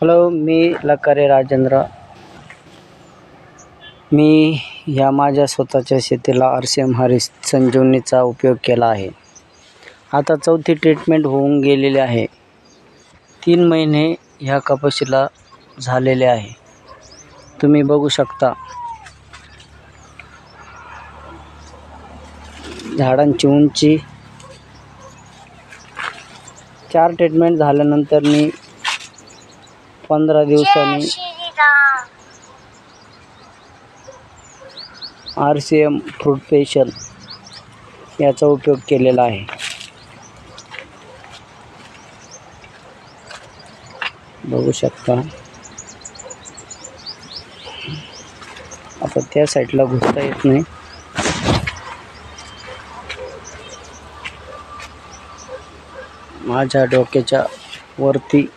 Hello, मी लकारे राजेंद्र. मी ह्या माझ्या स्वतःच्या शेतीला RCM हरीश संजीवनीचा उपयोग केला आहे. आता 4थी ट्रीटमेंट होऊन गेलेली आहे. 3 महिने ह्या कपाशीला झालेले आहे. तुम्ही बघू शकता झाडांची उंची. 4 ट्रीटमेंट झाल्यानंतर मी 15 दिवसांनी RCM फ्रूट स्पेशल याचा उपयोग केलेला आहे. बघू शकता. आता त्या साईडला घुसता येत नाही. माझ्या डोक्याच्या वरती